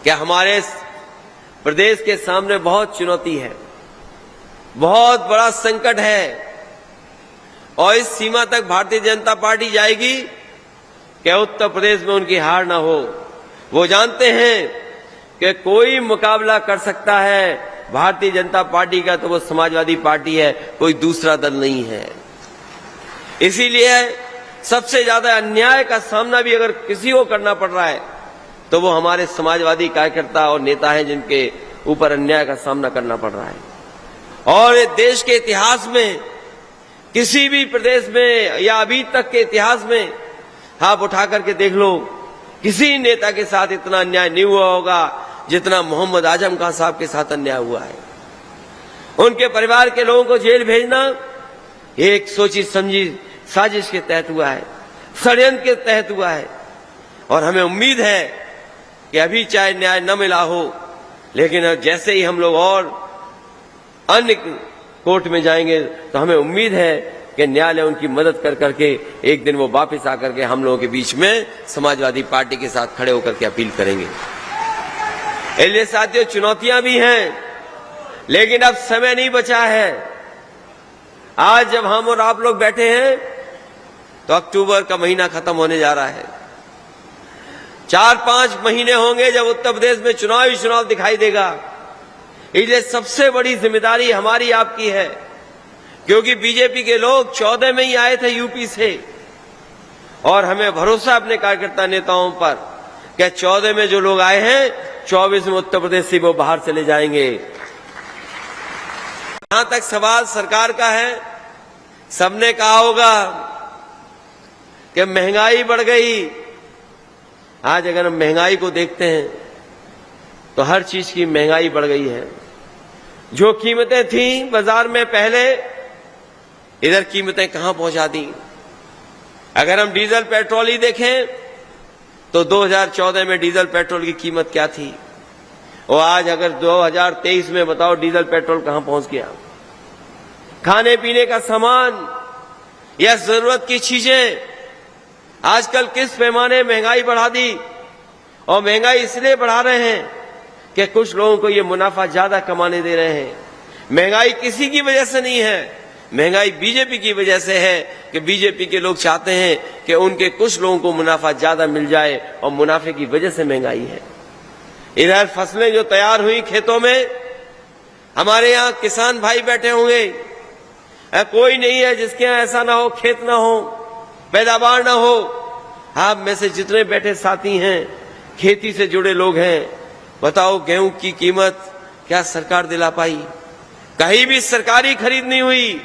कि हमारे प्रदेश के सामने बहुत चुनौती है, बहुत बड़ा संकट है और इस सीमा तक भारतीय जनता पार्टी जाएगी कि उत्तर प्रदेश में उनकी हार ना हो। वो जानते हैं कि कोई मुकाबला कर सकता है भारतीय जनता पार्टी का तो वो समाजवादी पार्टी है, कोई दूसरा दल नहीं है। इसीलिए सबसे ज्यादा अन्याय का सामना भी अगर किसी को करना पड़ रहा है तो वो हमारे समाजवादी कार्यकर्ता और नेता हैं जिनके ऊपर अन्याय का सामना करना पड़ रहा है। और देश के इतिहास में किसी भी प्रदेश में या अभी तक के इतिहास में हाथ उठा करके देख लो, किसी नेता के साथ इतना अन्याय नहीं हुआ होगा जितना मोहम्मद आजम खान साहब के साथ अन्याय हुआ है। उनके परिवार के लोगों को जेल भेजना एक सोची समझी साजिश के तहत हुआ है, षड्यंत्र के तहत हुआ है। और हमें उम्मीद है कि अभी चाहे न्याय न मिला हो, लेकिन जैसे ही हम लोग और अन्य कोर्ट में जाएंगे तो हमें उम्मीद है कि न्यायालय उनकी मदद कर करके एक दिन वो वापस आकर के हम लोगों के बीच में समाजवादी पार्टी के साथ खड़े होकर के अपील करेंगे। इसलिए साथियों, चुनौतियां भी हैं, लेकिन अब समय नहीं बचा है। आज जब हम और आप लोग बैठे हैं तो अक्टूबर का महीना खत्म होने जा रहा है। 4-5 महीने होंगे जब उत्तर प्रदेश में चुनाव दिखाई देगा। इसलिए सबसे बड़ी जिम्मेदारी हमारी आपकी है, क्योंकि बीजेपी के लोग 14 में ही आए थे यूपी से और हमें भरोसा अपने कार्यकर्ता नेताओं पर कि 14 में जो लोग आए हैं 24 में उत्तर प्रदेश से वो बाहर चले जाएंगे। जहां तक सवाल सरकार का है, सबने कहा होगा कि महंगाई बढ़ गई। आज अगर हम महंगाई को देखते हैं तो हर चीज की महंगाई बढ़ गई है। जो कीमतें थीं बाजार में पहले, इधर कीमतें कहां पहुंचा दी। अगर हम डीजल पेट्रोल ही देखें तो 2014 में डीजल पेट्रोल की कीमत क्या थी और आज अगर 2023 में बताओ डीजल पेट्रोल कहां पहुंच गया। खाने पीने का सामान या जरूरत की चीजें आजकल किस पैमाने महंगाई बढ़ा दी। और महंगाई इसलिए बढ़ा रहे हैं कि कुछ लोगों को ये मुनाफा ज्यादा कमाने दे रहे हैं। महंगाई किसी की वजह से नहीं है, महंगाई बीजेपी की वजह से है कि बीजेपी के लोग चाहते हैं कि उनके कुछ लोगों को मुनाफा ज्यादा मिल जाए और मुनाफे की वजह से महंगाई है। इधर फसलें जो तैयार हुई खेतों में, हमारे यहाँ किसान भाई बैठे होंगे, कोई नहीं है जिसके यहाँ ऐसा ना हो, खेत ना हो, पैदावार ना हो। आप में से जितने बैठे साथी हैं खेती से जुड़े लोग हैं, बताओ गेहूं की कीमत क्या सरकार दिला पाई? कहीं भी सरकारी खरीद नहीं हुई।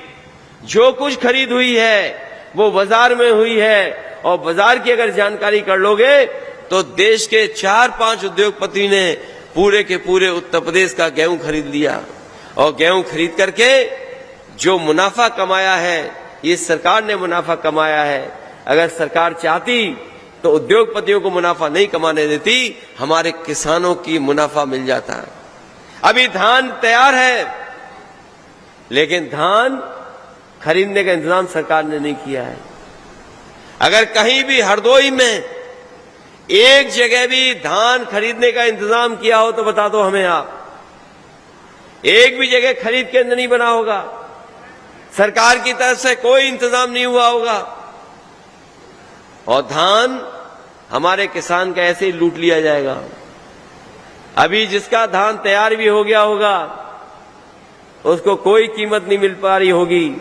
जो कुछ खरीद हुई है वो बाजार में हुई है। और बाजार की अगर जानकारी कर लोगे तो देश के 4-5 उद्योगपति ने पूरे के पूरे उत्तर प्रदेश का गेहूं खरीद लिया। और गेहूं खरीद करके जो मुनाफा कमाया है, ये सरकार ने मुनाफा कमाया है। अगर सरकार चाहती तो उद्योगपतियों को मुनाफा नहीं कमाने देती, हमारे किसानों की मुनाफा मिल जाता। अभी धान तैयार है, लेकिन धान खरीदने का इंतजाम सरकार ने नहीं किया है। अगर कहीं भी हरदोई में एक जगह भी धान खरीदने का इंतजाम किया हो तो बता दो हमें आप। एक भी जगह खरीद केंद्र नहीं बना होगा, सरकार की तरफ से कोई इंतजाम नहीं हुआ होगा। और धान हमारे किसान का ऐसे ही लूट लिया जाएगा। अभी जिसका धान तैयार भी हो गया होगा उसको कोई कीमत नहीं मिल पा रही होगी।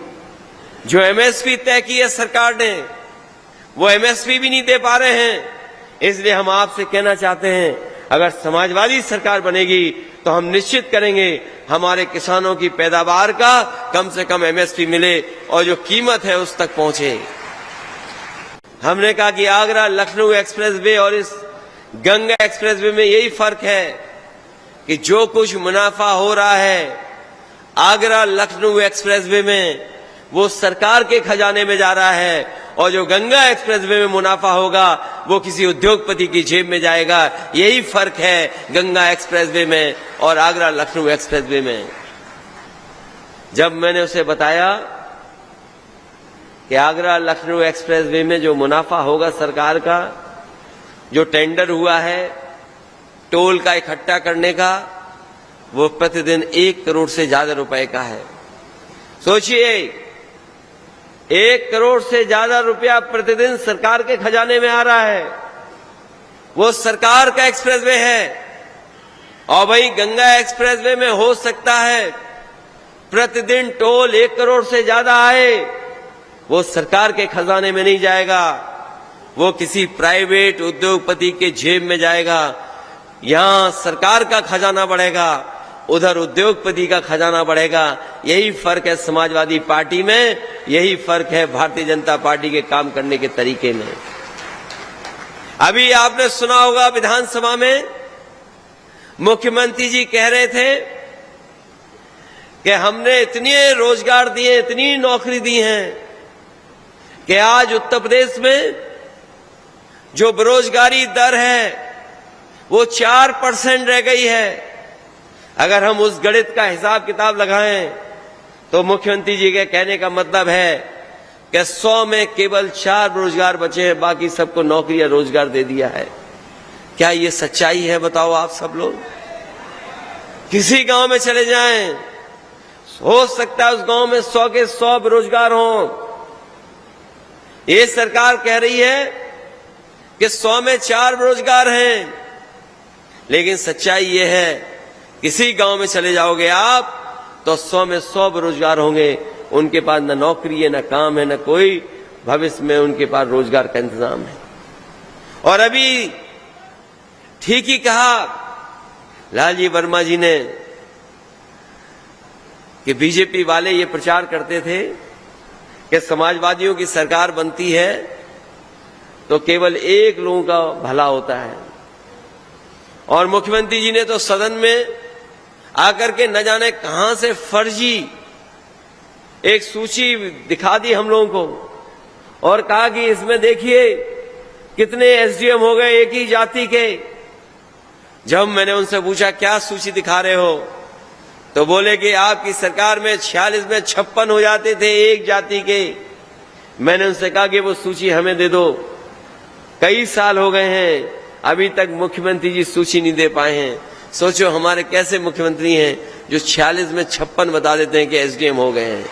जो एमएसपी तय की है सरकार ने, वो एमएसपी भी नहीं दे पा रहे हैं। इसलिए हम आपसे कहना चाहते हैं, अगर समाजवादी सरकार बनेगी तो हम निश्चित करेंगे हमारे किसानों की पैदावार का कम से कम एमएसपी मिले और जो कीमत है उस तक पहुंचे। हमने कहा कि आगरा लखनऊ एक्सप्रेसवे और इस गंगा एक्सप्रेसवे में यही फर्क है कि जो कुछ मुनाफा हो रहा है आगरा लखनऊ एक्सप्रेसवे में, वो सरकार के खजाने में जा रहा है। और जो गंगा एक्सप्रेसवे में मुनाफा होगा वो किसी उद्योगपति की जेब में जाएगा। यही फर्क है गंगा एक्सप्रेसवे में और आगरा लखनऊ एक्सप्रेसवे में। जब मैंने उसे बताया कि आगरा लखनऊ एक्सप्रेसवे में जो मुनाफा होगा सरकार का, जो टेंडर हुआ है टोल का इकट्ठा करने का, वो प्रतिदिन 1 करोड़ से ज्यादा रुपए का है। सोचिए, 1 करोड़ से ज्यादा रुपया प्रतिदिन सरकार के खजाने में आ रहा है। वो सरकार का एक्सप्रेसवे है। और वही गंगा एक्सप्रेसवे में हो सकता है प्रतिदिन टोल 1 करोड़ से ज्यादा आए, वो सरकार के खजाने में नहीं जाएगा, वो किसी प्राइवेट उद्योगपति के जेब में जाएगा। यहां सरकार का खजाना बढ़ेगा, उधर उद्योगपति का खजाना बढ़ेगा। यही फर्क है समाजवादी पार्टी में, यही फर्क है भारतीय जनता पार्टी के काम करने के तरीके में। अभी आपने सुना होगा विधानसभा में मुख्यमंत्री जी कह रहे थे कि हमने इतने रोजगार दिए, इतनी नौकरी दी हैं कि आज उत्तर प्रदेश में जो बेरोजगारी दर है वो 4% रह गई है। अगर हम उस गणित का हिसाब किताब लगाएं तो मुख्यमंत्री जी के कहने का मतलब है कि 100 में केवल 4 बेरोजगार बचे हैं, बाकी सबको नौकरी या रोजगार दे दिया है। क्या ये सच्चाई है? बताओ आप सब लोग। किसी गांव में चले जाएं, हो सकता है उस गांव में 100 के 100 बेरोजगार हों। ये सरकार कह रही है कि 100 में 4 बेरोजगार हैं, लेकिन सच्चाई ये है किसी गांव में चले जाओगे आप तो 100 में 100 बेरोजगार होंगे। उनके पास न नौकरी है, न काम है, न कोई भविष्य में उनके पास रोजगार का इंतजाम है। और अभी ठीक ही कहा लालजी वर्मा जी ने कि बीजेपी वाले ये प्रचार करते थे कि समाजवादियों की सरकार बनती है तो केवल एक लोगों का भला होता है। और मुख्यमंत्री जी ने तो सदन में आकर के न जाने कहां से फर्जी एक सूची दिखा दी हम लोगों को और कहा कि इसमें देखिए कितने एसडीएम हो गए एक ही जाति के। जब मैंने उनसे पूछा क्या सूची दिखा रहे हो, तो बोले कि आपकी सरकार में 46 में 56 हो जाते थे एक जाति के। मैंने उनसे कहा कि वो सूची हमें दे दो, कई साल हो गए हैं अभी तक मुख्यमंत्री जी सूची नहीं दे पाए हैं। सोचो हमारे कैसे मुख्यमंत्री हैं जो 46 में 56 बता देते हैं कि एसडीएम हो गए हैं।